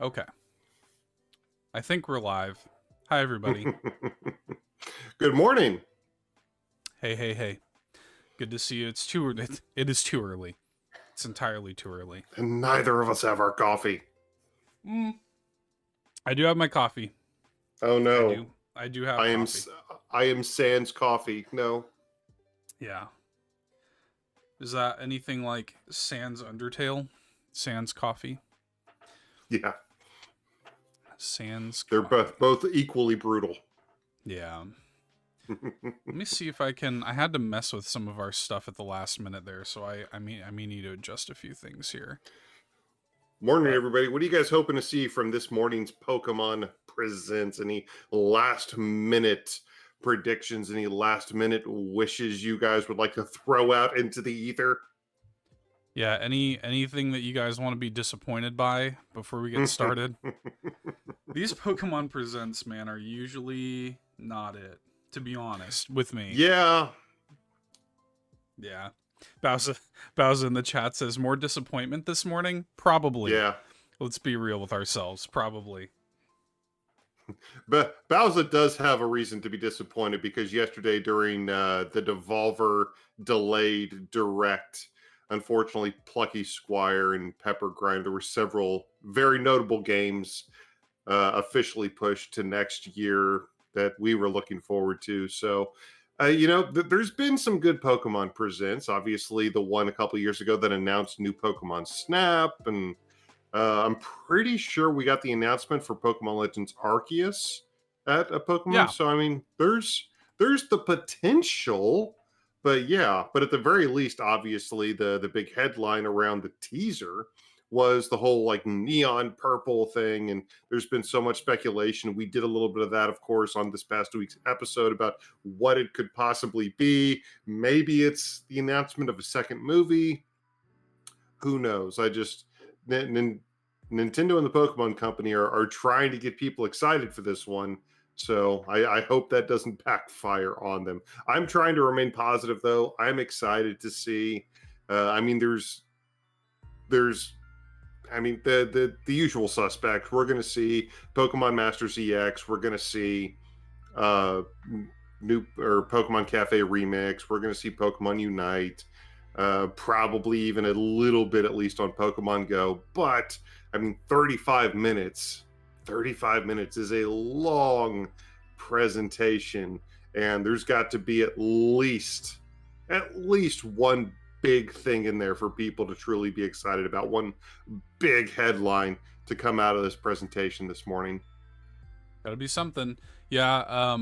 Okay. I think we're live. Hi, everybody. Good morning. Hey. Good to see you. It is too early. It's entirely too early. And neither of us have our coffee. Mm, I do have my coffee. Oh I no. do. I do have I am coffee. I am sans coffee. No. Yeah. Is that anything like Sans Undertale? Sans coffee? Yeah. Sans They're coffee. both equally brutal. Yeah. Let me see if I can. I had to mess with some of our stuff at the last minute there, so I may need to adjust a few things here. Morning, But everybody. What are you guys hoping to see from this morning's Pokemon Presents? Any last minute predictions? Any last minute wishes you guys would like to throw out into the ether? yeah, anything that you guys want to be disappointed by before we get started? These Pokemon Presents, man, are usually not it, to be honest, with me. Yeah. Yeah. Bowser in the chat says, more disappointment this morning? Probably. Yeah. Let's be real with ourselves. Probably. But Bowser does have a reason to be disappointed because yesterday during the Devolver delayed direct, unfortunately, Plucky Squire and Pepper Grinder were several very notable games officially pushed to next year that we were looking forward to. So, there's been some good Pokemon presents. Obviously, the one a couple years ago that announced new Pokemon Snap, and I'm pretty sure we got the announcement for Pokemon Legends Arceus at a Pokemon. Yeah. So, I mean, there's the potential, but yeah. But at the very least, obviously, the big headline around the teaser was the whole like neon purple thing, and there's been so much speculation. We did a little bit of that, of course, on this past week's episode about what it could possibly be. Maybe it's the announcement of a second movie. Who knows? Nintendo and the Pokemon Company are trying to get people excited for this one. So I hope that doesn't backfire on them. I'm trying to remain positive, though. I'm excited to see. I mean, the usual suspects. We're going to see Pokemon Masters EX. We're going to see uh, new or Pokemon Cafe Remix. We're going to see Pokemon Unite. Probably even a little bit, at least on Pokemon Go. But I mean, 35 minutes. 35 minutes is a long presentation, and there's got to be at least one big thing in there for people to truly be excited about. One big headline to come out of this presentation this morning. Gotta be something. Yeah.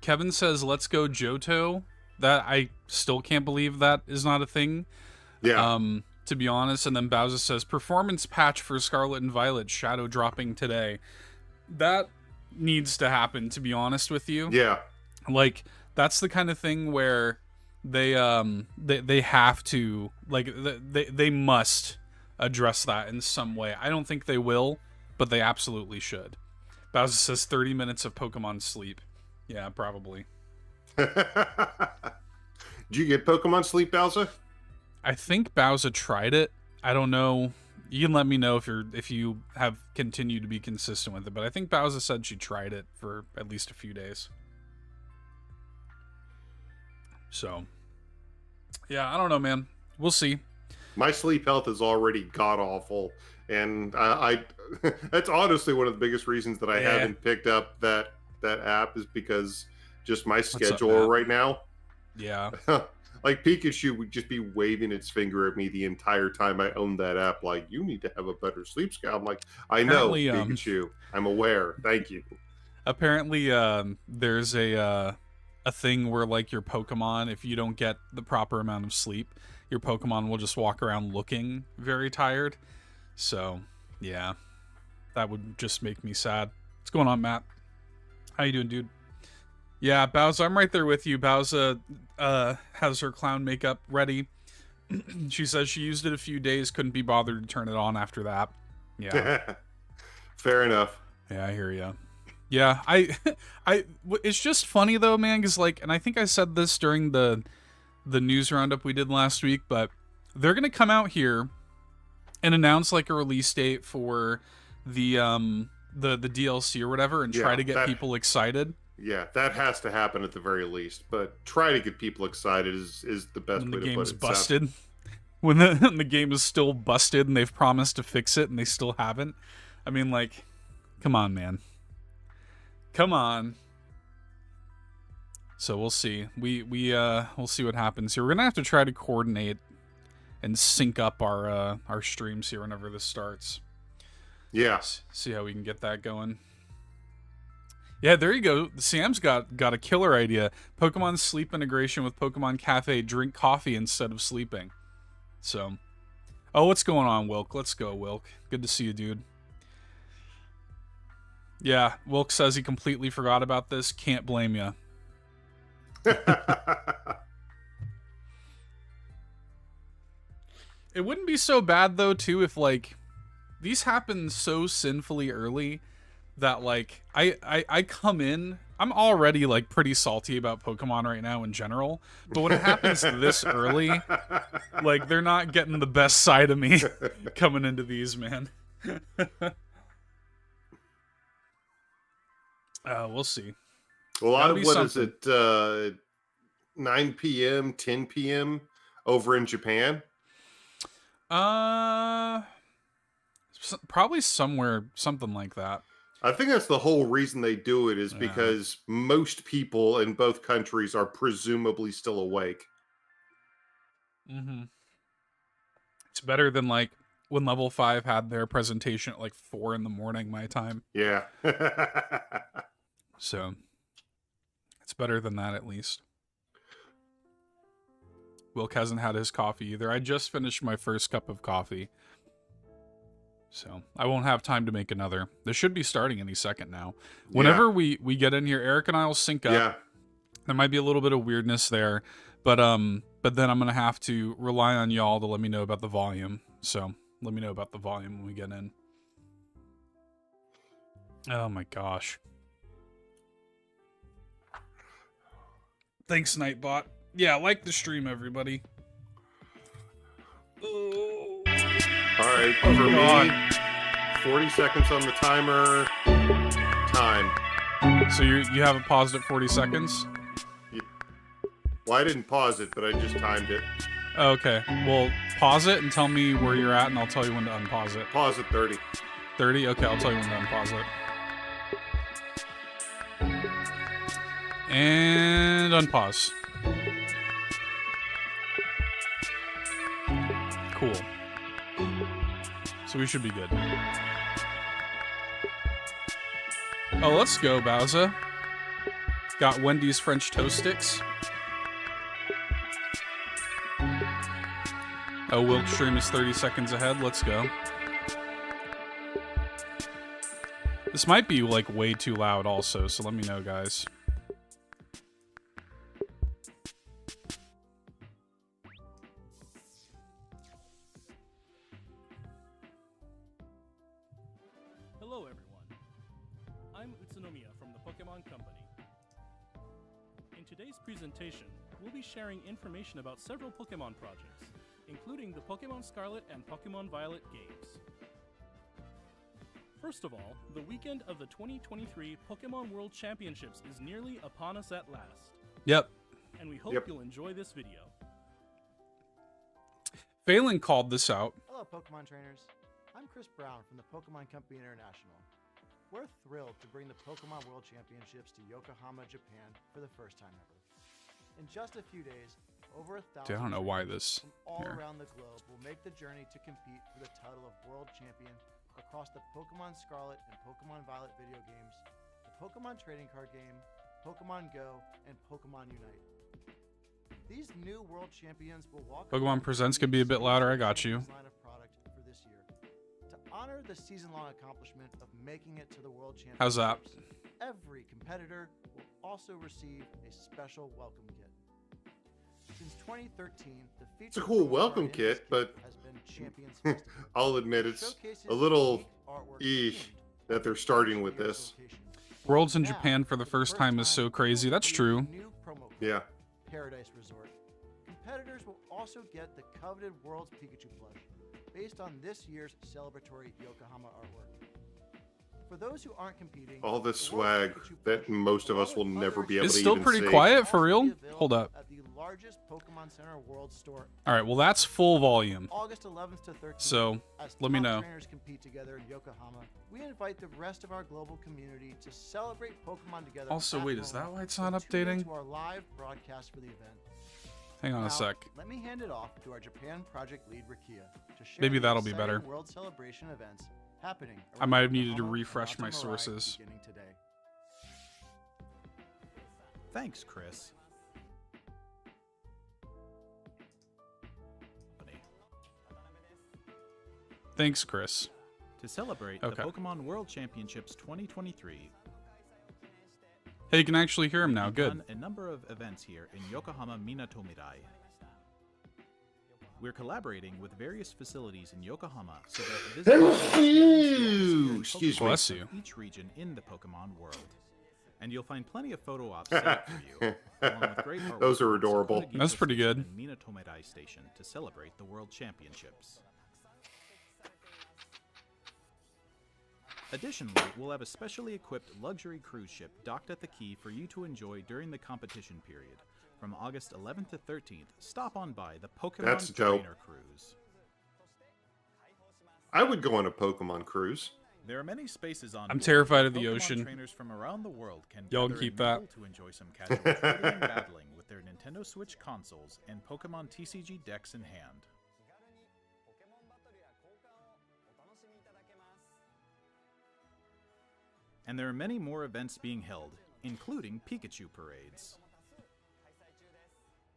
Kevin says, let's go Johto. That I still can't believe that is not a thing. Yeah. To be honest. And then Bowser says, performance patch for Scarlet and Violet shadow dropping today. That needs to happen, to be honest with you. Yeah. Like, that's the kind of thing where they have to, like, they must address that in some way. I don't think they will, but they absolutely should. Bowser says 30 minutes of Pokemon Sleep. Yeah, probably. Did you get Pokemon Sleep, Bowser? I think Bowser tried it. I don't know. You can let me know if you have continued to be consistent with it, but I think Bowser said she tried it for at least a few days. So, yeah, I don't know, man. We'll see. My sleep health is already god awful, and I that's honestly one of the biggest reasons that I haven't picked up that app is because just my schedule right now. Yeah. Like Pikachu would just be waving its finger at me the entire time I owned that app. Like, you need to have a better sleep schedule. I'm like, I know, Pikachu. I'm aware. Thank you. Apparently, there's a thing where like your Pokemon, if you don't get the proper amount of sleep, your Pokemon will just walk around looking very tired. So, yeah, that would just make me sad. What's going on, Matt? How you doing, dude? Yeah, Bowser, I'm right there with you. Bowser has her clown makeup ready. She says she used it a few days, couldn't be bothered to turn it on after that. Yeah. Fair enough. Yeah, I hear you. Yeah, it's just funny though, man, because like, and I think I said this during the news roundup we did last week, but they're gonna come out here and announce like a release date for the DLC or whatever, and try to get people excited. Yeah, that has to happen at the very least. But try to get people excited is the best way to put it. When the game's busted, when the game is still busted, and they've promised to fix it, and they still haven't. I mean, like, come on, man. Come on. So we'll see. We'll see what happens here. We're gonna have to try to coordinate and sync up our streams here whenever this starts. Yeah. See how we can get that going. Yeah, there you go. Sam's got a killer idea. Pokemon Sleep integration with Pokemon Cafe. Drink coffee instead of sleeping. So, oh, what's going on, Wilk? Let's go, Wilk. Good to see you, dude. Yeah, Wilk says he completely forgot about this. Can't blame you. It wouldn't be so bad though, too, if like these happen so sinfully early that like I come in, I'm already like pretty salty about Pokemon right now in general, but when it happens this early, like they're not getting the best side of me coming into these, man. We'll see. Well, what is it? 9 p.m., 10 p.m. over in Japan? Probably somewhere, something like that. I think that's the whole reason they do it is because most people in both countries are presumably still awake. Mm-hmm. It's better than like when Level 5 had their presentation at like 4 in the morning my time. Yeah. So it's better than that at least. Wilk hasn't had his coffee either. I just finished my first cup of coffee. So I won't have time to make another. This should be starting any second now. Whenever we get in here, Eric and I will sync up. Yeah. There might be a little bit of weirdness there, but then I'm gonna have to rely on y'all to let me know about the volume. So let me know about the volume when we get in. Oh my gosh. Thanks, Nightbot. Yeah, like the stream, everybody. Oh. All right, for me, 40 seconds on the timer. Time. So you have it paused at 40 seconds? Well, I didn't pause it, but I just timed it. Okay. Well, pause it and tell me where you're at, and I'll tell you when to unpause it. Pause at 30. 30? Okay, I'll tell you when to unpause it. And unpause. Cool. So we should be good. Oh, let's go, Bowser. Got Wendy's French toast sticks. Oh, Wilk's stream is 30 seconds ahead. Let's go. This might be like way too loud also, so let me know, guys. Presentation, we'll be sharing information about several Pokemon projects, including the Pokemon Scarlet and Pokemon Violet games. First of all, the weekend of the 2023 Pokemon World Championships is nearly upon us at last. Yep. And we hope you'll enjoy this video. Phelan called this out. Hello, Pokemon trainers. I'm Chris Brown from the Pokemon Company International. We're thrilled to bring the Pokemon World Championships to Yokohama, Japan for the first time ever. In just a few days, over 1,000 I don't know why this from all around the globe will make the journey to compete for the title of World Champion across the Pokemon Scarlet and Pokemon Violet video games, the Pokemon Trading Card Game, Pokemon Go, and Pokemon Unite. These new World Champions will walk Pokemon Presents could be a bit louder, I got you. Line of product for this year. To honor the season-long accomplishment of making it to the World Championships, how's that? Every competitor will also receive a special welcome kit. Since 2013, the feature it's a cool welcome kit, but has been Champions Festival. I'll admit it's a little that they're starting with this. Worlds in Japan for the first time is so crazy. That's true. Yeah. Paradise Resort. Competitors will also get the coveted World's Pikachu plush, based on this year's celebratory Yokohama artwork. For those who aren't competing, All this the World swag Pikachu that plushie, most of us along will with never other be able It's to still even pretty see. quiet for will real. be available Hold up. at the largest Pokemon Center World Store. All right, well that's full volume. August 11th to 13th. So, as let me top know. trainers compete together in Yokohama, we invite the rest of our global community to celebrate Pokemon together. Also, at wait, is home that why it's and not tune in updating? to our live broadcast for the event. Hang on Now, a sec. Let me hand it off to our Japan project lead, Rakia, to share Maybe the that'll be exciting better. World Celebration events happening. I might have around needed to Yokohama and refresh my Matsumura sources. beginning today. Thanks, Chris. Thanks, Chris. To celebrate Okay. the Pokemon World Championships 2023, Hey, you can actually hear him now. we've Good. done a number of events here in Yokohama Minatomirai. We're collaborating with various facilities in Yokohama so that visitors can experience Excuse Pokemon me. Bless you. from each region in the Pokemon world. And you'll find plenty of photo ops set up for you, along with great artwork Those are from adorable. Sakura That's Ginkgo pretty Station good. and Minatomirai Station to celebrate the World Championships. Additionally, we'll have a specially equipped luxury cruise ship docked at the quay for you to enjoy during the competition period. From August 11th to 13th, stop on by the Pokemon That's dope. Trainer Cruise. I would go on a Pokemon cruise. There are many spaces on I'm board terrified where of the Pokemon ocean. Trainers from around the world can Y'all gather keep and that. mingle to enjoy some casual trading and battling with their Nintendo Switch consoles and Pokemon TCG decks in hand. And there are many more events being held, including Pikachu parades.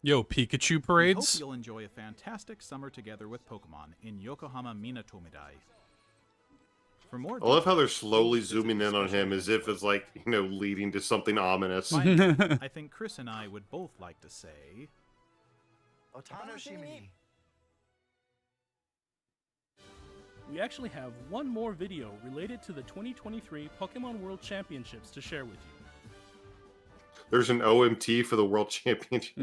Yo, Pikachu We hope parades? you'll enjoy a fantastic summer together with Pokemon in Yokohama Minatomirai. For more I love how they're details, slowly please visit zooming the in on special him as if it's like, leading to something ominous. Finally, I think Chris and I would both like to say, Otanoshimi. We actually have one more video related to the 2023 Pokemon World Championships to share with you. There's an OMT for the World Championship.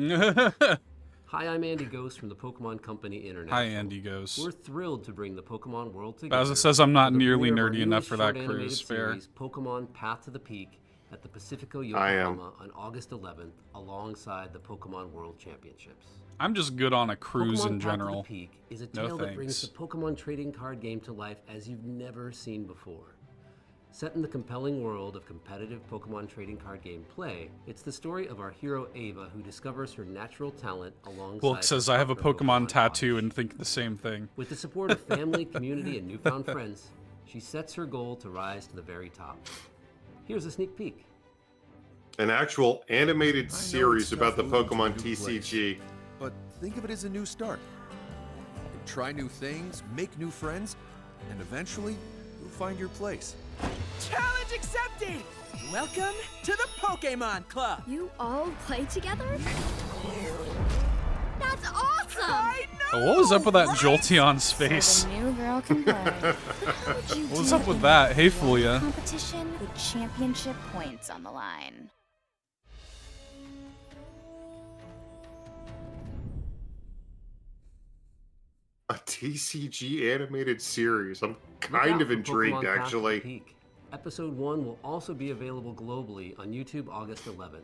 Hi, I'm Andy Ghost from the Pokemon Company International. Hi, Andy goes. We're thrilled to bring the Pokemon world together. Bowser says I'm not for the nearly premiere of our nerdy enough newest for that short animated cruise. Fair. series, Pokemon Path to the Peak, at the Pacifico I am. Yokohama on August 11th, alongside the Pokemon World Championships. I'm just good on a cruise Pokemon in Path general. to the Peak is a No tale that brings the thanks. Pokemon trading card game to life as you've never seen before. Set in the compelling world of competitive Pokemon trading card game play, it's the story of our hero Ava who discovers her natural talent alongside Wilk says I have a her Pokemon tattoo body. and think the same thing. With the support of family, community, and newfound friends, she sets her goal to rise to the very top. Here's a sneak peek. An actual animated it's series tough about the moving to a Pokemon new place. TCG. But think of it as a new start. You can try new things, make new friends, and eventually you'll find your place. Challenge accepted! Welcome to the Pokémon Club! You all play together? That's awesome! I know! Oh, what was up with that right? Jolteon's So face? the new girl can play. How would you What's do up with in that? a Hey, real Fulia. Competition with championship points on the line. A TCG animated series. I'm Look kind out of for intrigued, Pokemon Path to the actually. Peak. Episode 1 will also be available globally on YouTube August 11th.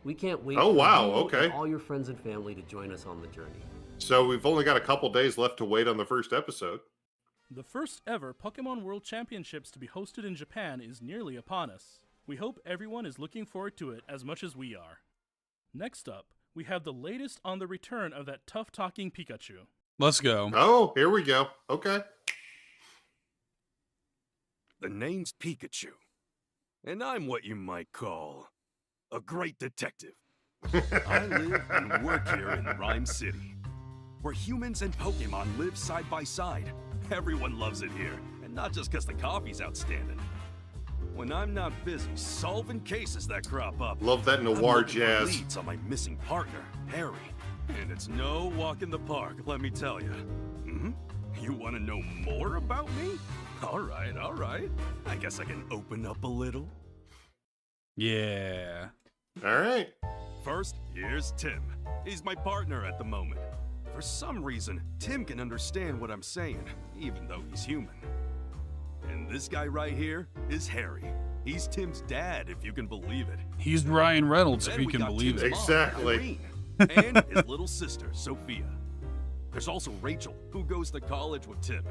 We can't wait Oh, for wow, you okay. and all your friends and family to join us on the journey. So we've only got a couple days left to wait on the first episode. The first ever Pokemon World Championships to be hosted in Japan is nearly upon us. We hope everyone is looking forward to it as much as we are. Next up, we have the latest on the return of that tough-talking Pikachu. Let's go. Oh, here we go. Okay. The name's Pikachu, and I'm what you might call a great detective. I live and work here in Rhyme City, where humans and Pokemon live side by side. Everyone loves it here, and not just because the coffee's outstanding. When I'm not busy solving cases that crop up, Love that I'm noir looking for jazz. leads on my missing partner, Harry. And it's no walk in the park, let me tell you. Hmm? You want to know more about me? All right, all right. I guess I can open up a little. Yeah. All right. First, here's Tim. He's my partner at the moment. For some reason, Tim can understand what I'm saying, even though he's human. And this guy right here is Harry. He's Tim's dad, if you can believe it. He's Ryan Reynolds, if Then you we can got believe Tim's it. mom, Exactly. Irene, and his little sister, Sophia. There's also Rachel, who goes to college with Tim.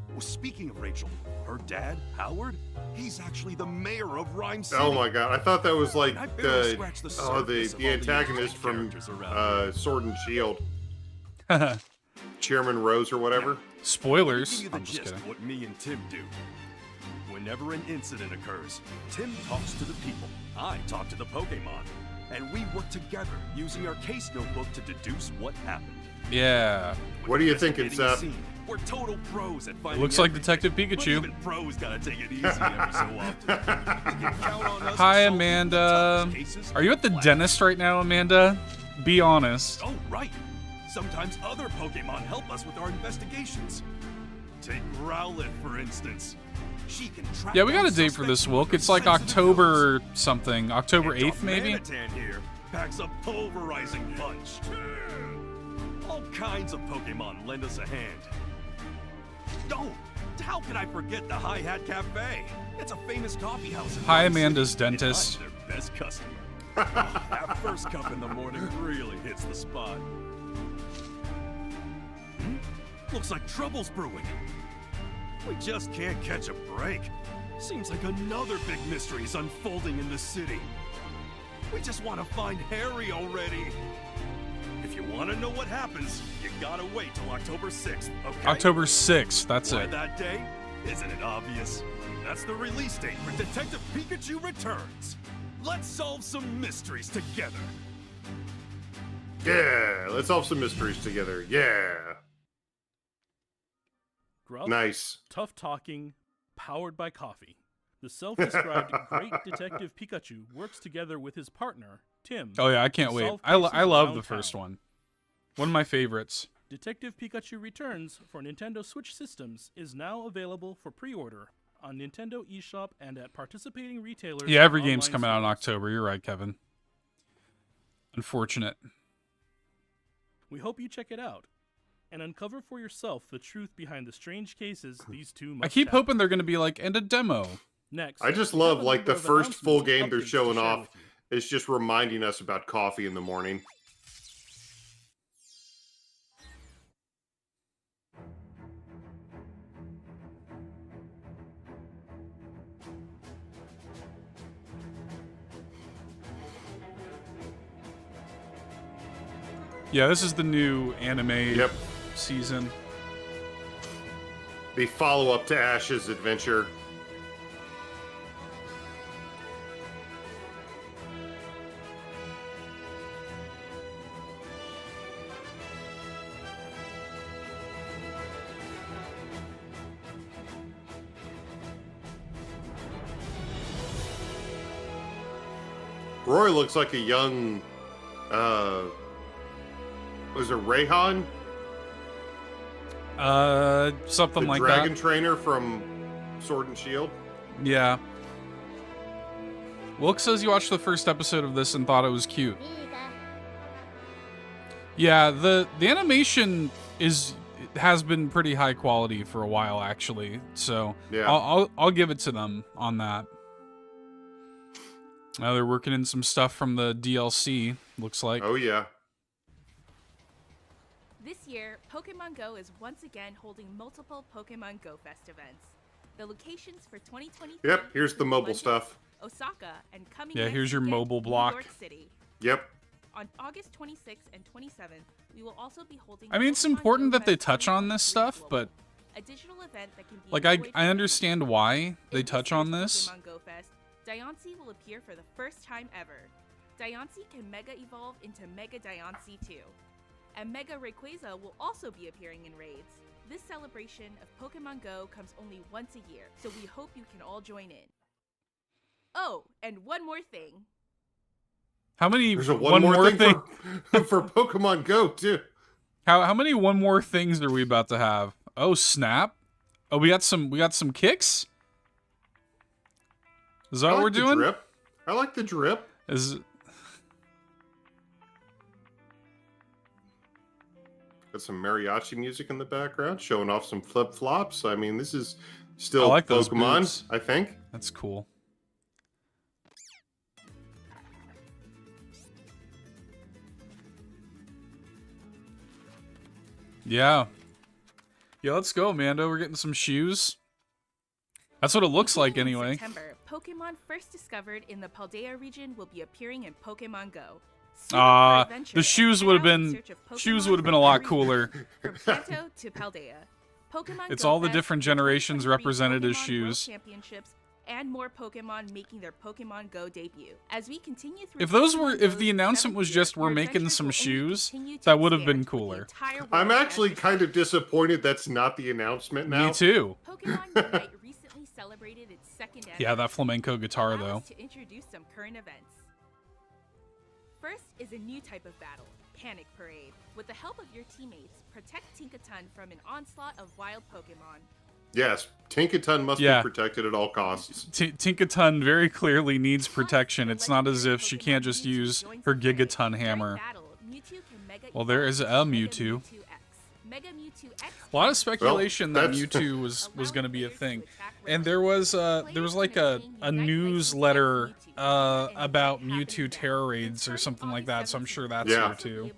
Well, speaking of Rachel, her dad, Howard, he's actually the mayor of Rhyme City. Oh my god, I thought that was like I barely scratched the surface of all the antagonist interesting from characters around Sword and Shield. Chairman Rose or whatever. Spoilers. Give you the I'm just gist kidding. of what me and Tim do. Whenever an incident occurs, Tim talks to the people, I talk to the Pokémon, and we work together using our case notebook to deduce what happened. Yeah. What are you Investigating thinking, a Seth? scene, we're total pros at finding Looks like everything, Detective but Pikachu. even pros gotta take it easy every so often. You can count on us to Hi, solve Amanda. the toughest cases Are you at the flat. dentist right now, Amanda? Be honest. Oh, right. Sometimes other Pokemon help us with our investigations. Take Rowlet, for instance. She can track Yeah, we got down a date for this, suspects Wilk. with It's like sensitive October something. October notes. And 8th, maybe? Darmanitan here packs a pulverizing punch. All kinds of Pokemon lend us a hand. Oh, how could I forget the Hi Hat Cafe? It's a famous coffee house in Hi, Rhyme City, Amanda's and I'm dentist. their best customer. That first cup in the morning really hits the spot. Looks like trouble's brewing. We just can't catch a break. Seems like another big mystery is unfolding in the city. We just want to find Harry already. If you want to know what happens, you gotta wait till October 6th, okay? October 6th, that's Why it. that day? Isn't it obvious? That's the release date for Detective Pikachu Returns. Let's solve some mysteries together. Yeah, let's solve some mysteries together. Yeah. Gruff, Nice. tough talking, powered by coffee. The self-described great detective Pikachu works together with his partner, Tim. Oh, yeah, I can't to wait. solve I cases love around the first town. one. One of my favorites. Detective Pikachu Returns for Nintendo Switch systems is now available for pre-order on Nintendo eShop and at participating retailers. Yeah, every and game's online coming out in stores. October. You're right, Kevin. Unfortunate. We hope you check it out and uncover for yourself the truth behind the strange cases these two must I keep tackle. hoping they're going to be like, and a demo. Next, I just we have love a like number the of first full announcements game and they're updates to showing share off with you. is just reminding us about coffee in the morning. Yeah, this is the new anime Yep. season. The follow-up to Ash's adventure. Roy looks like a young, was it Rayhan? Something The like dragon that. trainer from Sword and Shield? Yeah. Wilk says you watched the first episode of this and thought it was cute. Yeah, the animation has been pretty high quality for a while actually. So Yeah. I'll give it to them on that. Now they're working in some stuff from the DLC, looks like. Oh, yeah. This year, Pokemon Go is once again holding multiple Pokemon Go Fest events. The locations for 2023 Yep, here's the include mobile London, stuff. Osaka, and coming Yeah, next here's your weekend, mobile block. New York City. Yep. On August 26th and 27th, we will also be holding. I mean, it's Pokemon important Go that they Fest touch on this 2023 stuff, Global, but a digital event that can be like enjoyed I from understand anywhere. why they In touch year's on this. Pokemon Go Fest, Diancie will appear for the first time ever. Diancie can Mega Evolve into Mega Diancie 2. And Mega Rayquaza will also be appearing in raids. This celebration of Pokemon Go comes only once a year, so we hope you can all join in. Oh, and one more thing. How many There's a one more thing for Pokemon Go, too. How many one more things are we about to have? Oh snap! Oh, we got some kicks. Is that I what like we're the doing? Drip. I like the drip. Got some mariachi music in the background, showing off some flip flops. I mean, this is I still like those Pokemon, boots. I think. That's cool. Yeah. Yeah, let's go, Mando. We're getting some shoes. That's what it looks like Beginning in anyway. September, Pokemon first discovered in the Paldea region will be appearing in Pokemon Go. Suit up for adventure The and shoes head would have out in been search of shoes Pokemon would have been a from lot every cooler. region, from Kanto to Paldea. Pokemon It's Go all the Fest, different 2023 generations represented as Pokemon World shoes. Championships, and more Pokemon making their Pokemon Go debut. As we continue through If those Pokemon were if Go's the announcement 7th was year, just we're your making adventures some will only shoes, continue to that would have been expand, with the cooler. entire world I'm actually as we kind of disappointed that's not the announcement now. Me too. Pokemon Unite recently celebrated its second Yeah, anniversary. that flamenco guitar Allow though. us to introduce some current events. First is a new type of battle, Panic Parade. With the help of your teammates, protect Tinkaton from an onslaught of wild Pokemon. Yes, Tinkaton must Yeah. be protected at all costs. Tinkaton very clearly needs protection. It's not as if she can't just use her Gigaton hammer. Well, there is a Mewtwo. A lot of speculation that that's- Mewtwo was going to be a thing, and there was like a newsletter about Mewtwo terror raids or something like that. So I'm sure that's Yeah. here too.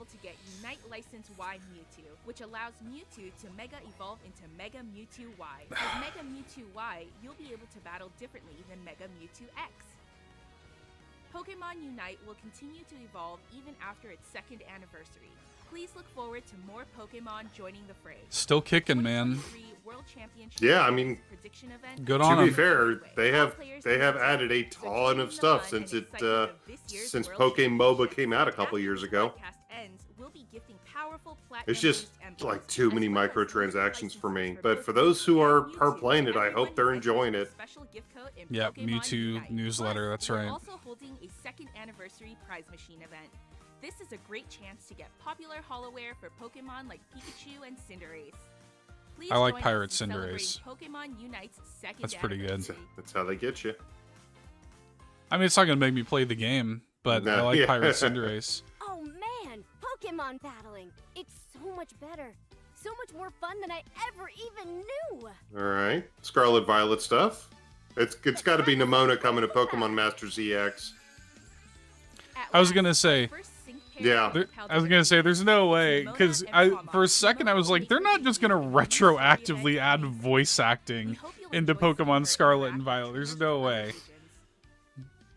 License Y Mewtwo, which allows Mewtwo to Mega Evolve into Mega Mewtwo Y. With Mega Mewtwo Y, you'll be able to battle differently than Mega Mewtwo X. Pokemon Unite will continue to evolve even after its second anniversary. Please look forward to more Pokemon joining the fray. Still kicking, man. 2023 World Championship Yeah, I mean, prediction event. Good To on be 'em. fair, they have added a ton of stuff since Pokémon MOBA came out a couple years ago. It's just like too many microtransactions for me. But for those who are playing it, I hope they're enjoying it. Yep, Mewtwo newsletter, that's right. We're also holding a second anniversary prize machine event. This is a great chance to get popular holoware for Pokemon like Pikachu and Cinderace. Please I like join us Pirate in Cinderace. celebrating Pokemon Unite's second That's pretty good. anniversary. That's how they get you. I mean, it's not gonna make me play the game, but I No, like yeah. Pirate Cinderace. Oh man, Pokemon battling. It's so much better. So much more fun than I ever even knew. All right, Scarlet Violet stuff. It's got to be Nimona coming to Pokemon Masters EX. At I was last, gonna say, first sync pair Yeah. of I was gonna say, there's no way, because for a second I was like, they're not just gonna retroactively add voice acting into Pokemon Scarlet and Violet. There's no way.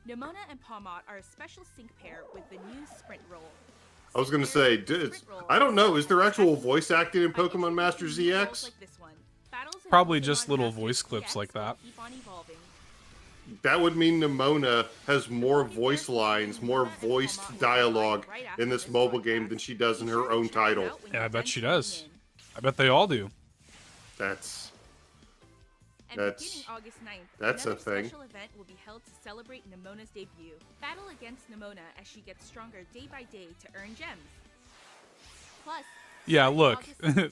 Nimona and Palmot are a special sync pair with the new Sprint Roll. I was gonna say, I don't know. Is there actual voice acting in Pokemon Masters EX? Probably just little voice clips like that. That would mean Nimona has more voice lines, more voiced dialogue in this mobile game than she does in her own title. Yeah, I bet she does. I bet they all do. That's And That's- beginning August 9th, that's a another thing. special event will be held to celebrate Nimona's debut. Battle against Nimona as she gets stronger day by day to earn gems. Plus, Yeah, look,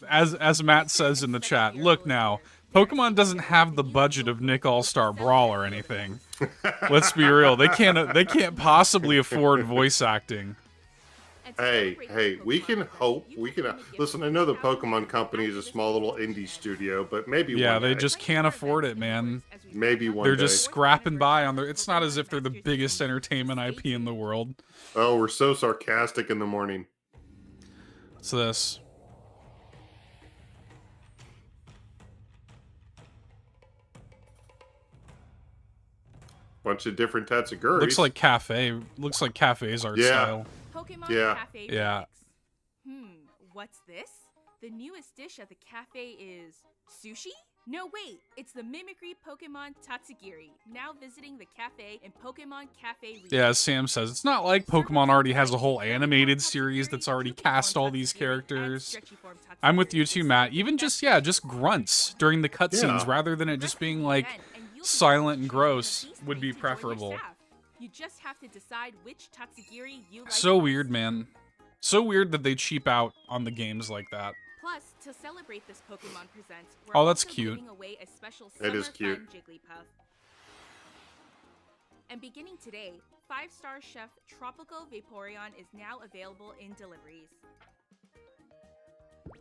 as Matt says in the chat, look now, Pokemon doesn't have the budget of Nick All-Star Brawl or anything. Let's be real, they can't possibly afford voice acting. and to Hey, celebrate hey, this we Pokemon can event, hope. you We will can be given listen. I know the 1,000 Pokemon Company is a small little indie studio, but maybe Yeah, one they day. just can't afford it, man. Maybe one They're day. just scrapping by on their. It's not as if they're the biggest entertainment IP in the world. Oh, we're so sarcastic in the morning. What's this? Bunch of different Tatsuguris. Looks like cafe. Looks like cafe's art Yeah. style. Pokemon Yeah. Cafe Yeah. Remix. What's this? The newest dish at the cafe is sushi? No, wait, it's the mimicry Pokemon Tatsugiri, now visiting the cafe in Pokemon Cafe Remix. Yeah, as Sam says, it's not like Pokemon already has a whole animated series that's already cast all these characters. I'm with you too, Matt. Even just grunts during the cutscenes Yeah. rather than it just being like silent and gross would be preferable. You just have to decide which Tatsugiri you like So most. weird, man. So weird that they cheap out on the games like that. Plus, to celebrate this Pokemon Presents, we're Oh, that's also cute. giving away a special It is Summer cute. Fun Jigglypuff. And beginning today, 5-star chef Tropical Vaporeon is now available in deliveries.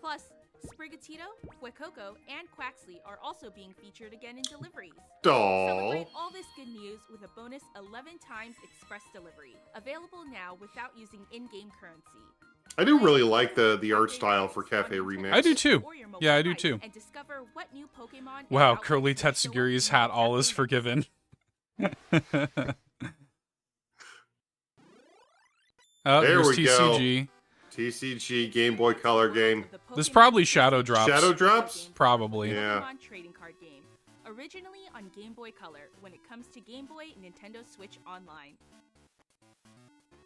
Plus, Sprigatito, Huecoco, and Quaxley are also being featured again in deliveries. Doll. Celebrate all this good news with a bonus 11 times express delivery, available now without using in-game currency. I do really like the art style for Cafe Remix. I do too. Or your mobile Yeah, I do device, too. And discover what new Pokemon Wow, and Curly outlets will show up Tetsugiri's in hat, the all is Cafe forgiven. There there's we TCG. go. TCG Game Boy Color game. There's probably Shadow Drops. Shadow Drops? Probably. Yeah. Pokemon trading card game. Originally on Game Boy Color when it comes to Game Boy and Nintendo Switch Online.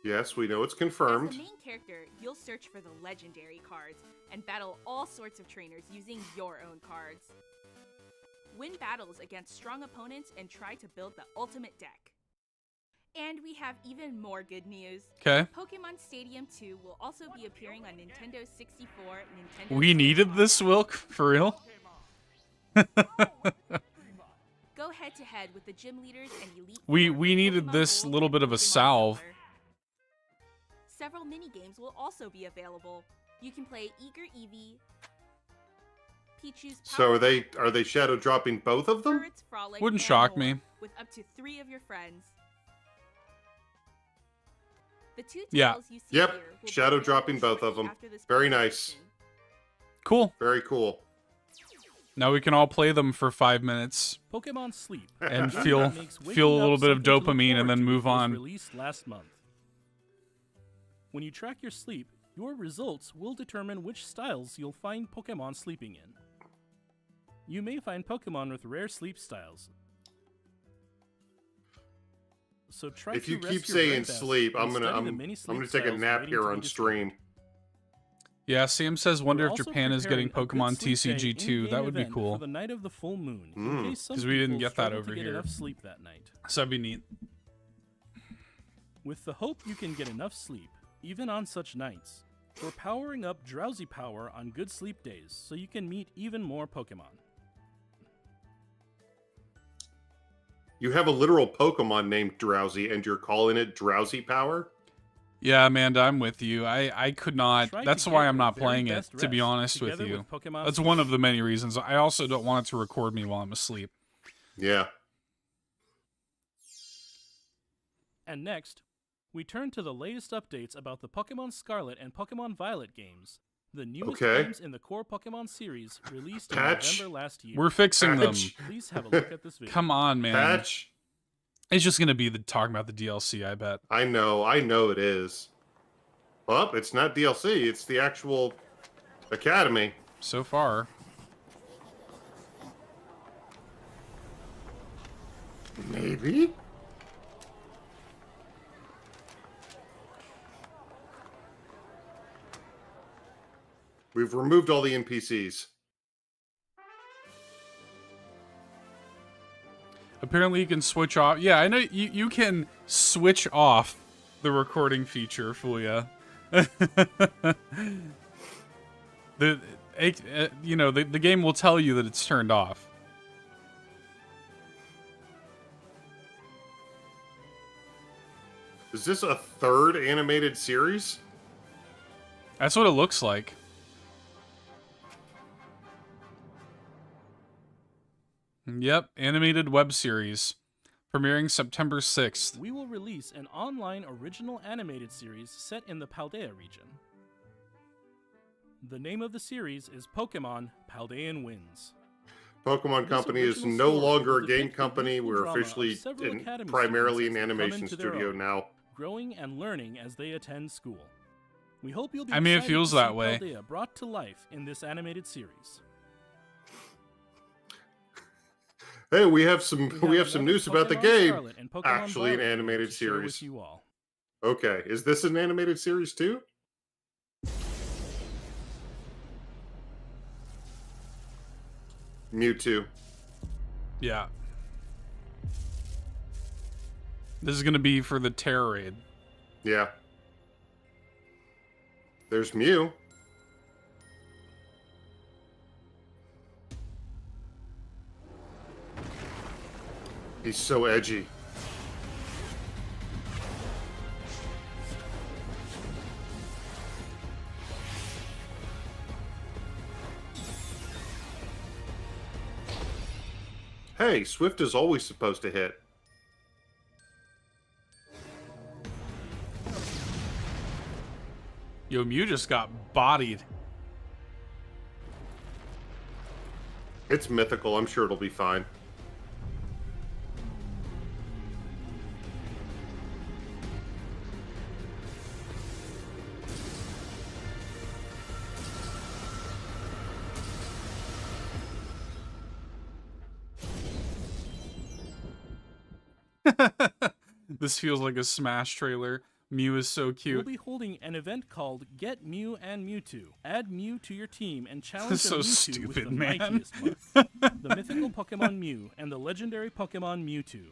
Yes, we know it's As confirmed. the main character, you'll search for the legendary cards and battle all sorts of trainers using your own cards. Win battles against strong opponents and try to build the ultimate deck. And we have even more good news. Okay. Pokémon Stadium 2 will also be appearing on Nintendo 64, Nintendo We Switch needed this, Wilk? For real? Go head to head with the gym leaders and elite. We four needed Pokemon this Gold little and bit of a Pokemon salve. Silver. Several mini games will also be available. You can play Eager Eevee, Pichu's So Power are they shadow dropping both of them? Birds Frolic, Wouldn't and shock more, me. With up to 3 of your friends. The two Yeah. titles you see Yep, here will be shadow available dropping both of shortly them. after this Very presentation. nice. Cool. Very cool. Now we can all play them for 5 minutes Pokemon Sleep. and One feel that makes waking feel a up little bit of something to look dopamine and forward then to move was on. Released last month. When you track your sleep, your results will determine which styles you'll find Pokemon sleeping in. You may find Pokemon with rare sleep styles. So try If to you rest keep your saying brain best sleep, and I'm study the gonna many I'm sleep gonna take a styles nap waiting here to be on discovered. stream. Yeah, Sam says, wonder We're if also Japan is getting preparing a good Pokemon sleep day TCG 2. in-game That would be event cool. For the night of the full moon, in Mm. case some 'Cause we didn't people get that struggle over to get here. enough sleep that night. So that'd be neat. With the hope you can get enough sleep, even on such nights, we're powering up Drowsy Power on good sleep days so you can meet even more Pokemon. You have a literal Pokemon named Drowsy, and you're calling it Drowsy Power? Yeah, Amanda, I'm with you. I could not. Try to That's get why your I'm not very playing it, best to be rest honest with together you. Pokemon That's Sleep. one of the many reasons. I also don't want it to record me while I'm asleep. Yeah. And next, we turn to the latest updates about the Pokemon Scarlet and Pokemon Violet games, the newest Okay. games in the core Pokemon series released in Patch. November last year. We're fixing them. Patch. Please have a look at this video. Come on, man. Patch? It's just going to be talking about the DLC, I bet. I know it is. Well, it's not DLC, it's the actual Academy. So far. Maybe? We've removed all the NPCs. Apparently you can switch off. Yeah, I know you can switch off the recording feature, Fulia. The game will tell you that it's turned off. Is this a third animated series? That's what it looks like. Yep, animated web series. Premiering September 6th. We will release an online original animated series set in the Paldea region. The name of the series is Pokemon Paldean Wins. Pokemon This Company is original no story longer will a game depict the company. youthful We're drama of officially several academy primarily students an as they come animation into their studio own, now. growing and learning as they attend school. We hope you'll be I mean, it excited feels to that see way. Paldea brought to life in this animated series. Hey, we have some We have some another news about the Pokemon game. Scarlet and Pokemon Actually, an Violet animated to share with series. you all. Okay, is this an animated series too? Mewtwo. Yeah. This is going to be for the Terror Raid. Yeah. There's Mew. He's so edgy. okay. Swift is always supposed to hit. Yo, Mew just got bodied. It's mythical. I'm sure it'll be fine. This feels like a Smash trailer. Mew is so We'll cute. be holding an event called Get Mew and Mewtwo. Add Mew to your team and challenge This is a so Mewtwo with stupid, the man. mightiest mark, the mythical Pokemon Mew and the legendary Pokemon Mewtwo.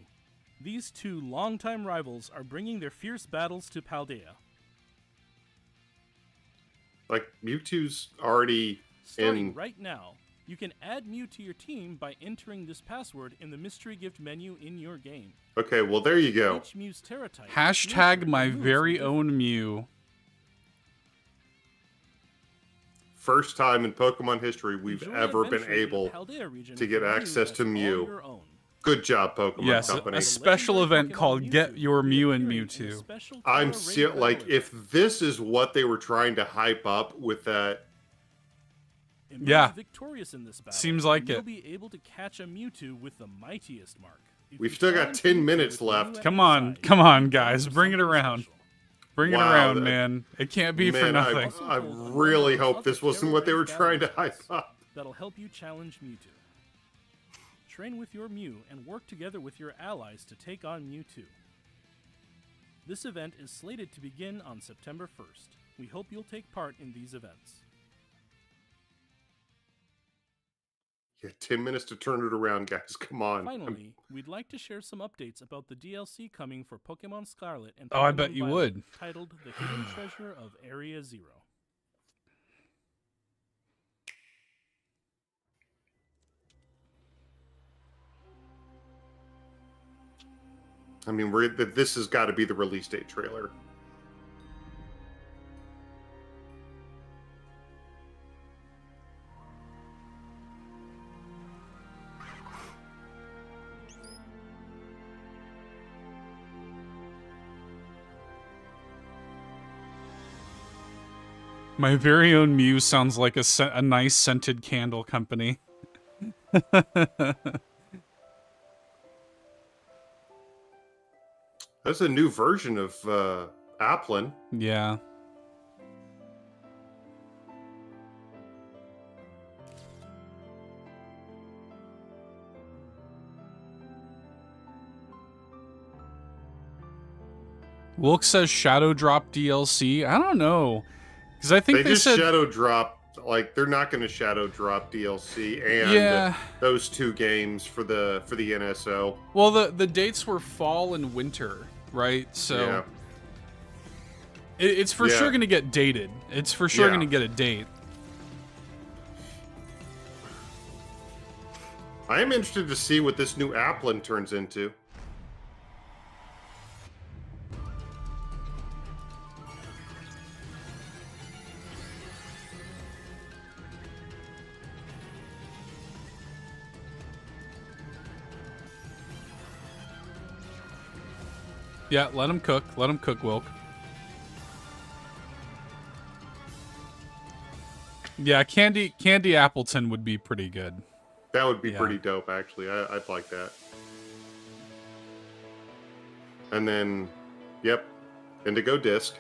These two longtime rivals are bringing their fierce battles to Paldea. Like, Mewtwo's already Starting in... right now, you can add Mew to your team by entering this password in the mystery gift menu in your game. Okay, well, there you go. Each Mew's Terra type Hashtag nurture my moves very different. own Mew. First time in Pokemon history we've Enjoy ever been adventuring in the able Paldea region to with get Mew access as to all Mew. your own. Good job, Pokemon Yes, Company. a special event Pokemon called Mewtwo Get Your will be Mew and appearing in a Mewtwo. special I'm Terra raid like, battle if this is what they were trying to hype up with that, Emerge Yeah. victorious in this battle, Seems like and you'll it. be able to catch a Mewtwo with the mightiest mark. If We've you still got challenge 10 Mewtwo minutes with left. Mew at Come your on, side, come you on, can guys, do bring it something around. special. Bring it Wow, around, that- man. It can't be for man, nothing. I really hope this wasn't what they were trying to hype up. That'll help you challenge Mewtwo. Train with your Mew and work together with your allies to take on Mewtwo. This event is slated to begin on September 1st. We hope you'll take part in these events. Yeah, 10 minutes to turn it around, guys. Come on. Finally, we'd like to share some updates about the DLC coming for Pokemon Scarlet and Oh, I Pokemon bet you Violet, would. titled The Hidden Treasure of Area Zero. I mean, this has got to be the release date trailer. My very own Mew sounds like a nice scented candle company. That's a new version of Applin. Yeah. Wilk says Shadow Drop DLC. I don't know. Because I think They they just said... shadow drop. Like, they're not going to shadow drop DLC and Yeah. those two games for the NSO. Well, the dates were fall and winter, right? So Yeah. it's for Yeah. sure going to get dated. It's for sure Yeah. going to get a date. I am interested to see what this new Applin turns into. Yeah, let him cook. Let him cook, Wilk. Yeah, Candy Appleton would be pretty good. That would be Yeah. pretty dope, actually. I'd like that. And then, yep, Indigo Disc.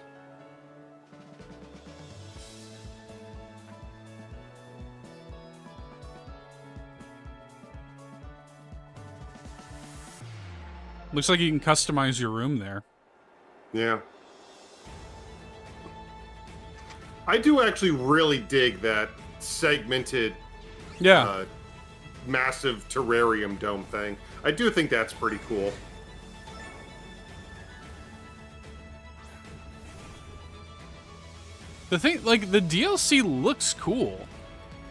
Looks like you can customize your room there. Yeah. I do actually really dig that segmented, Yeah. massive terrarium dome thing. I do think that's pretty cool. The thing, like, the DLC looks cool.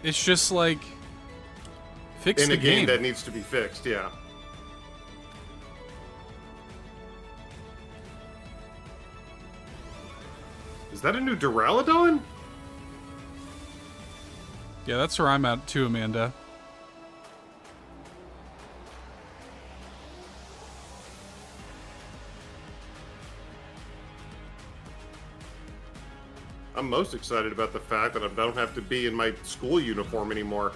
It's just like fix In the a game game. that needs to be fixed, yeah. Is that a new Duraludon? Yeah, that's where I'm at too, Amanda. I'm most excited about the fact that I don't have to be in my school uniform anymore.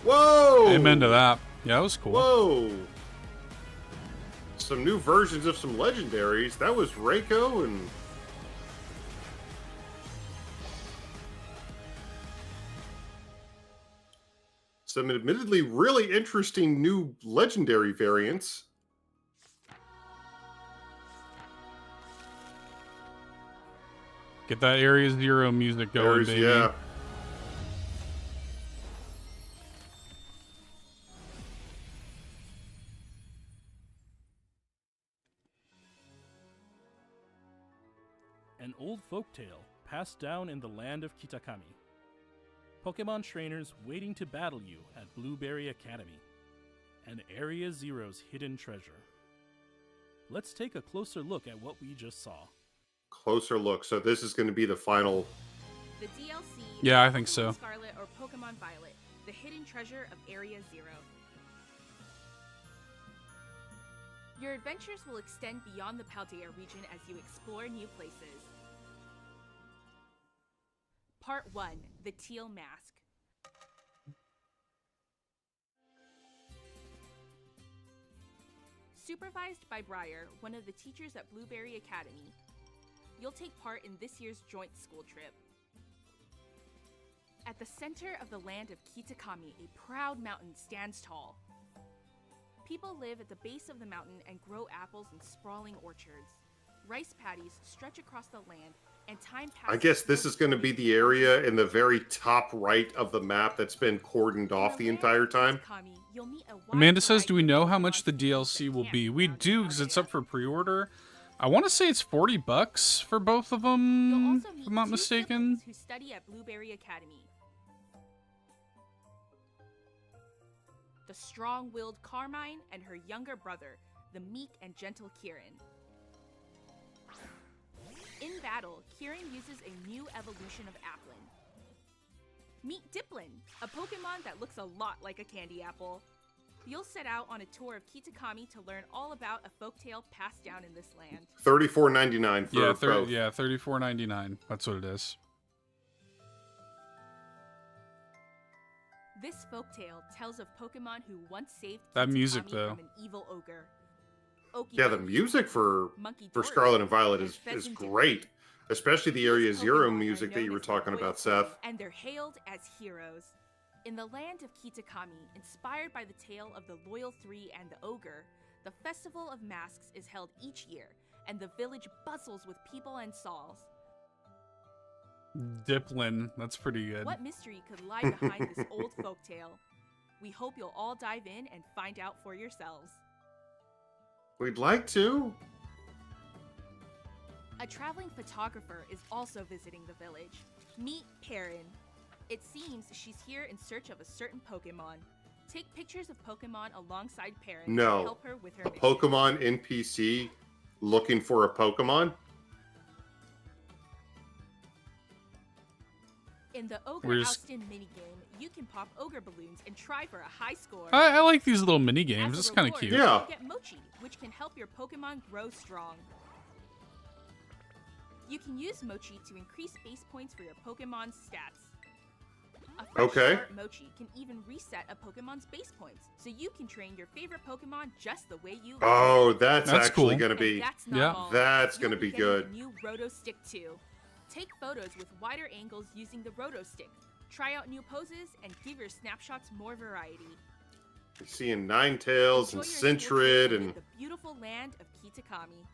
Whoa! Amen to that. Yeah, that was cool. Whoa! Some new versions of some legendaries. That was Reiko and... some admittedly really interesting new legendary variants. Get that Area Zero music going, baby. Yeah. An old folktale passed down in the land of Kitakami. Pokemon trainers waiting to battle you at Blueberry Academy. And Area Zero's hidden treasure. Let's take a closer look at what we just saw. Closer look. So this is going to be the final... The DLC. Yeah, I think so. Pokemon Scarlet or Pokemon Violet, the hidden treasure of Area Zero. Your adventures will extend beyond the Paldea region as you explore new places. Part 1, the Teal Mask. Supervised by Briar, one of the teachers at Blueberry Academy, you'll take part in this year's joint school trip. At the center of the land of Kitakami, a proud mountain stands tall. People live at the base of the mountain and grow apples in sprawling orchards. Rice paddies stretch across the land, and time passes. I guess this is going to be the area in the very top right of the map that's been cordoned off the entire time. Amanda says, do we know how much the DLC will be? We do, because it's up for pre-order. I want to say it's $40 for both of them, if I'm not mistaken. Who study at Blueberry Academy. The strong-willed Carmine and her younger brother, the meek and gentle Kieran. In battle, Kieran uses a new evolution of Applin. Meet Diplin, a Pokemon that looks a lot like a candy apple. You'll set out on a tour of Kitakami to learn all about a folktale passed down in this land. $34.99 for both. Yeah, $34.99. That's what it is. This folktale tells of Pokemon who once saved that Kitakami music, though. from an evil ogre. Okie Yeah, the dokie. music for Scarlet and Violet is great. Especially the Area Zero music that you were talking about, Seth. And they're hailed as heroes. In the land of Kitakami, inspired by the tale of the Loyal Three and the Ogre, the Festival of Masks is held each year, and the village bustles with people and stalls. Diplin, that's pretty good. What mystery could lie behind this old folktale? We hope you'll all dive in and find out for yourselves. We'd like to. A traveling photographer is also visiting the village. Meet Perrin. It seems she's here in search of a certain Pokemon. Take pictures of Pokemon alongside Perrin to help her with her mission. Pokemon NPC looking for a Pokemon? In the Ogre Oustin minigame, you can pop Ogre balloons and try for a high score. I like these little mini games. It's kind of cute. Yeah. You get Mochi, which can help your Pokemon grow strong. You can use Mochi to increase base points for your Pokemon's stats. A fresh start Mochi can even reset a Pokemon's base points, so you can train your favorite Pokemon just the way you like. Oh, that's actually cool. going to be... That's going to be good. New Roto Stick 2. Take photos with wider angles using the Roto Stick. Try out new poses and give your snapshots more variety. You're seeing Ninetales and Sentret and... the beautiful land of Kitakami.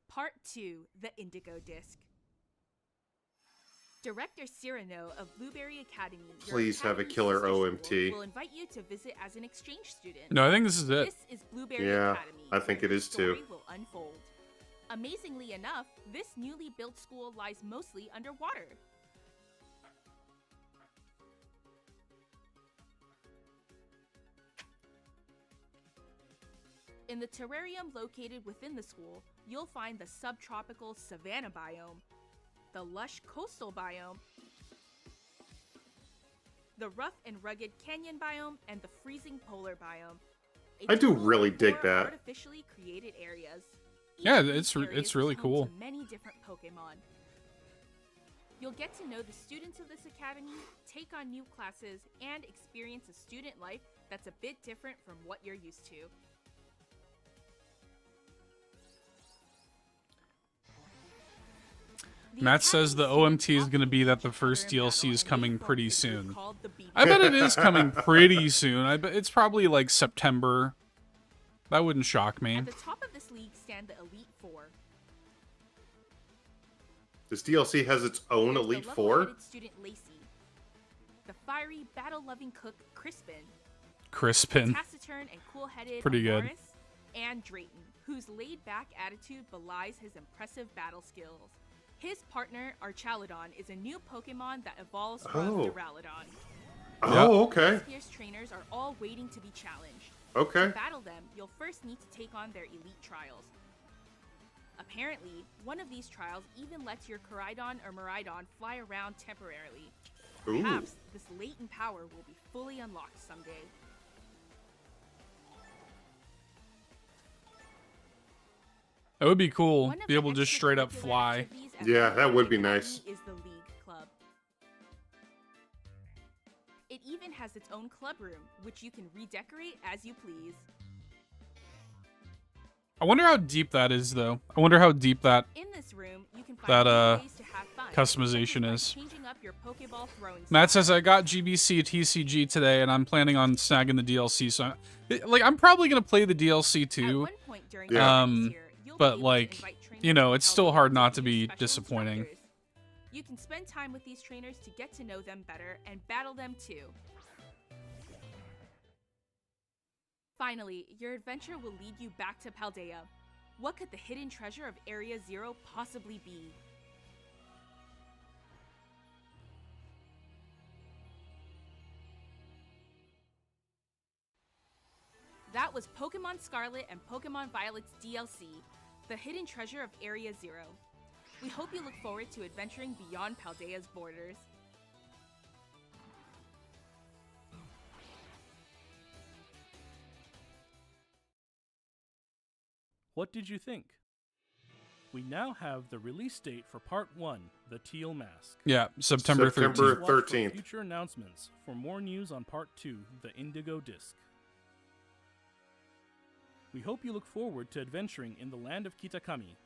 Part 2, the Indigo Disc. Director Cyrano of Blueberry Academy. Please have a killer OMT. Will invite you to visit as an exchange student. No, I think this is it. This is Blueberry Academy. I think it is too. The story will unfold. Amazingly enough, this newly built school lies mostly underwater. In the terrarium located within the school, you'll find the subtropical savanna biome, the lush coastal biome, the rough and rugged canyon biome, and the freezing polar biome. I do really dig that. Artificially created areas. Yeah, Each area it's is really home cool. to many different Pokemon. You'll get to know the students of this academy, take on new classes, and experience a student life that's a bit different from what you're used to. Matt says the OMT is going to be that the first DLC is coming pretty soon. I bet it is coming pretty soon. I bet it's probably like September. That wouldn't shock me. At the top of this league stand the Elite Four. This DLC has its own There's Elite the Four. level-headed student Lacey, the fiery, battle-loving cook Crispin, Crispin. taciturn and cool-headed Pretty good. Morris, and Drayton, whose laid-back attitude belies his impressive battle skills. His partner, Archaludon, is a new Pokemon that evolves from Oh. Duraludon. Oh, okay. These fierce trainers are all waiting to be challenged. Okay. To battle them, you'll first need to take on their elite trials. Apparently, one of these trials even lets your Koraidon or Miraidon fly around temporarily. Ooh. Perhaps this latent power will be fully unlocked someday. That would be cool. One of Be the able to just straight up extracurricular fly. activities at Yeah, Pokemon that would be Academy nice. Is the League Club. It even has its own club room, which you can redecorate as you please. I wonder how deep that is, though. I wonder how deep that In this room, you can find That, new ways to have fun, customization such as is. by changing up your Pokeball throwing Matt style. says I got GBC TCG today, and I'm planning on snagging the DLC. So, I'm probably gonna play the DLC At too. one point during Yeah. the series here, you'll be But, able to like, invite trainers you know, from it's still Paldean hard not to to be be special disappointing. instructors. You can spend time with these trainers to get to know them better and battle them too. Finally, your adventure will lead you back to Paldea. What could the hidden treasure of Area Zero possibly be? That was Pokemon Scarlet and Pokemon Violet's DLC, The Hidden Treasure of Area Zero. We hope you look forward to adventuring beyond Paldea's borders. What did you think? We now have the release date for Part 1, the Teal Mask. Yeah, September September 13th. Watch for 13th. future announcements for more news on Part 2, the Indigo Disc. We hope you look forward to adventuring in the land of Kitakami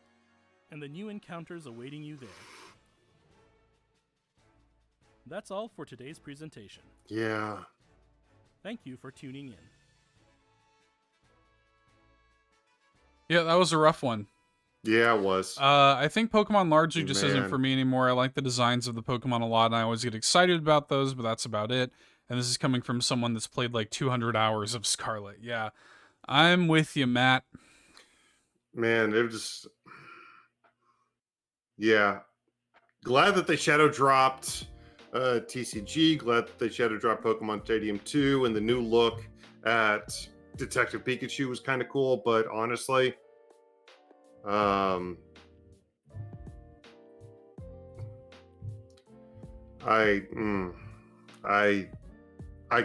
and the new encounters awaiting you there. That's all for today's presentation. Yeah. Thank you for tuning in. Yeah, that was a rough one. Yeah, it was. I think Pokemon largely just isn't Man. for me anymore. I like the designs of the Pokemon a lot, and I always get excited about those, but that's about it. And this is coming from someone that's played like 200 hours of Scarlet. Yeah, I'm with you, Matt. Man, it was. Yeah. Glad that they shadow dropped TCG. Glad that they shadow dropped Pokemon Stadium 2, and the new look at Detective Pikachu was kind of cool. But honestly, I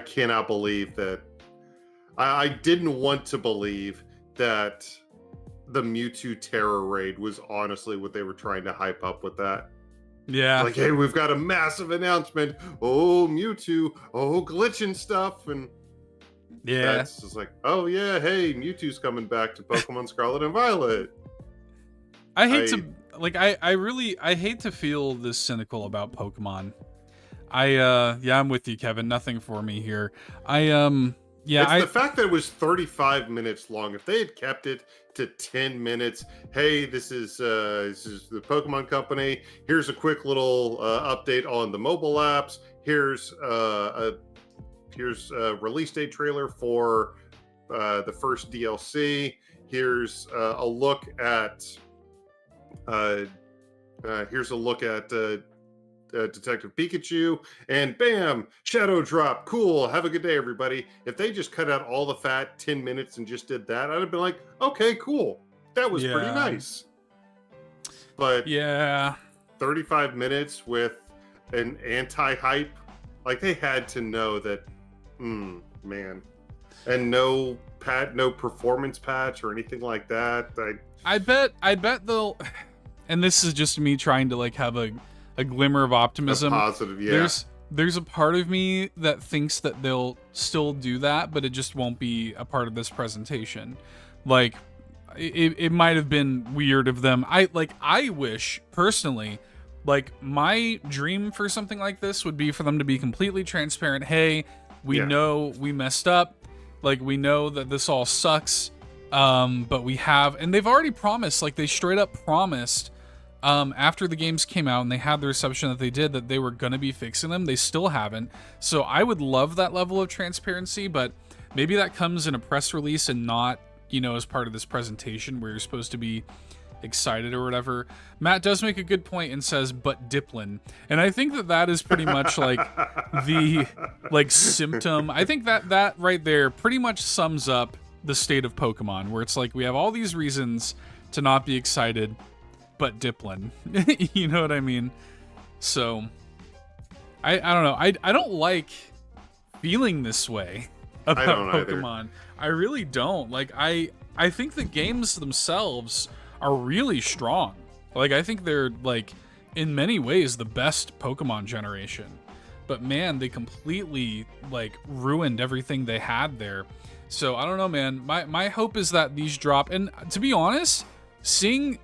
cannot believe that. I didn't want to believe that the Mewtwo Terror Raid was honestly what they were trying to hype up with that. Yeah, Like, hey, we've got a massive announcement. Oh, Mewtwo. Oh, glitch and stuff. And yeah. that's just like, oh, yeah, hey, Mewtwo's coming back to Pokemon Scarlet and Violet. I hate to I hate to feel this cynical about Pokemon. I'm with you, Kevin. Nothing for me here. It's the fact that it was 35 minutes long. If they had kept it to 10 minutes, hey, this is the Pokemon Company. Here's a quick little update on the mobile apps. Here's a release date trailer for the first DLC. Here's a look at Detective Pikachu, and bam, shadow drop. Cool. Have a good day, everybody. If they just cut out all the fat 10 minutes and just did that, I'd have been like, okay, cool. That was pretty Yeah. nice. But Yeah. 35 minutes with an anti-hype, like they had to know that, man. And no performance patch or anything like that. I bet they'll, and this is just me trying to like have a glimmer of optimism. Positive, yeah. There's a part of me that thinks that they'll still do that, but it just won't be a part of this presentation. Like, it might have been weird of them. I wish personally, like, my dream for something like this would be for them to be completely transparent. Hey, we know we messed up. Like, we know that this all sucks. But we have, and they've already promised, like, they straight up promised, after the games came out and they had the reception that they did, that they were going to be fixing them. They still haven't. So I would love that level of transparency, but maybe that comes in a press release and not, you know, as part of this presentation where you're supposed to be excited or whatever. Matt does make a good point and says, but Diplin. And I think that is pretty much like the, like, symptom. I think that right there pretty much sums up the state of Pokemon, where it's like, we have all these reasons to not be excited, but Diplin. You know what I mean? So I don't know. I don't like feeling this way about Pokemon. Either. I really don't. Like, I think the games themselves are really strong. Like, I think they're, like, in many ways the best Pokemon generation. But man, they completely, like, ruined everything they had there. So I don't know, man. My hope is that these drop. And to be honest, seeing,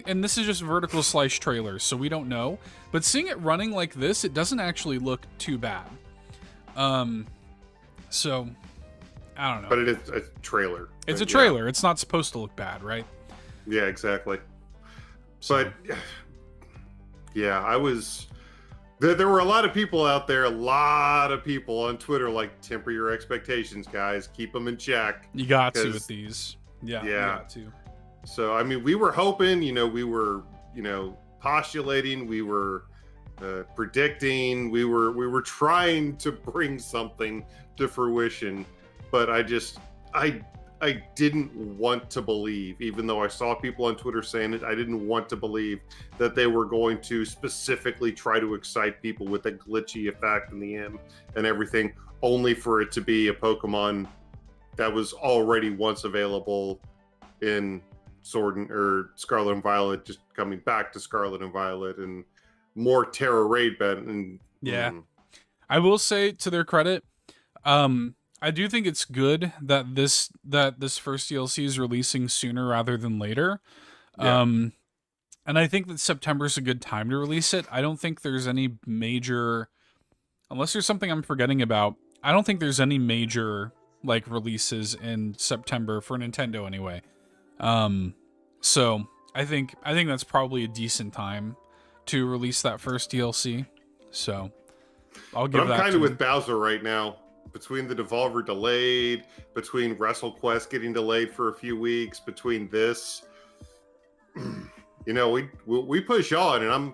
and this is just vertical slice trailers, so we don't know, but seeing it running like this, it doesn't actually look too bad. So I don't know. But it is a trailer. It's a trailer. It's not supposed to look bad, right? Yeah, exactly. But yeah, there were a lot of people out there, a lot of people on Twitter, like, temper your expectations, guys. Keep them in check. You got to with these. Yeah. You got to. So, I mean, we were hoping, we were, postulating, we were predicting, we were trying to bring something to fruition, but I didn't want to believe, even though I saw people on Twitter saying it, I didn't want to believe that they were going to specifically try to excite people with a glitchy effect in the end and everything, only for it to be a Pokemon that was already once available in Scarlet and Violet, just coming back to Scarlet and Violet and more Terra Raid bet. And I will say, to their credit, I do think it's good that this first DLC is releasing sooner rather than later. And I think that September is a good time to release it. I don't think there's any major, unless there's something I'm forgetting about, I don't think there's any major, like, releases in September for Nintendo anyway. So I think that's probably a decent time to release that first DLC. So I'll give that. I'm kind of with Bowser right now. Between the Devolver delayed, between WrestleQuest getting delayed for a few weeks, between this, we push on, and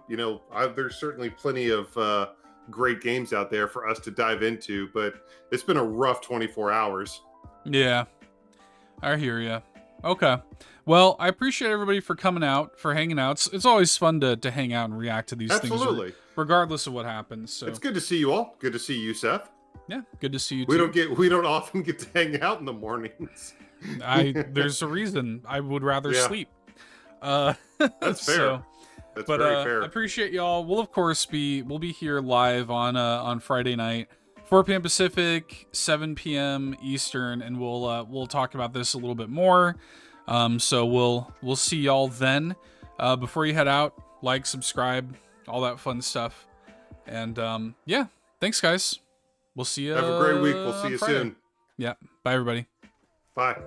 there's certainly plenty of great games out there for us to dive into, but it's been a rough 24 hours. Yeah, I hear ya. Okay. Well, I appreciate everybody for coming out, for hanging out. It's always fun to hang out and react to these things, regardless of what happens. So it's good to see you all. Good to see you, Seth. Yeah, good to see you too. We don't often get to hang out in the mornings. There's a reason. I would rather sleep. That's fair. That's very fair. I appreciate y'all. We'll of course be here live on Friday night, 4 p.m. Pacific, 7 p.m. Eastern, and we'll talk about this a little bit more. So we'll see y'all then. Before you head out, like, subscribe, all that fun stuff. And thanks guys. We'll see you. Have a great week. We'll see you soon. Yeah. Bye, everybody. Bye.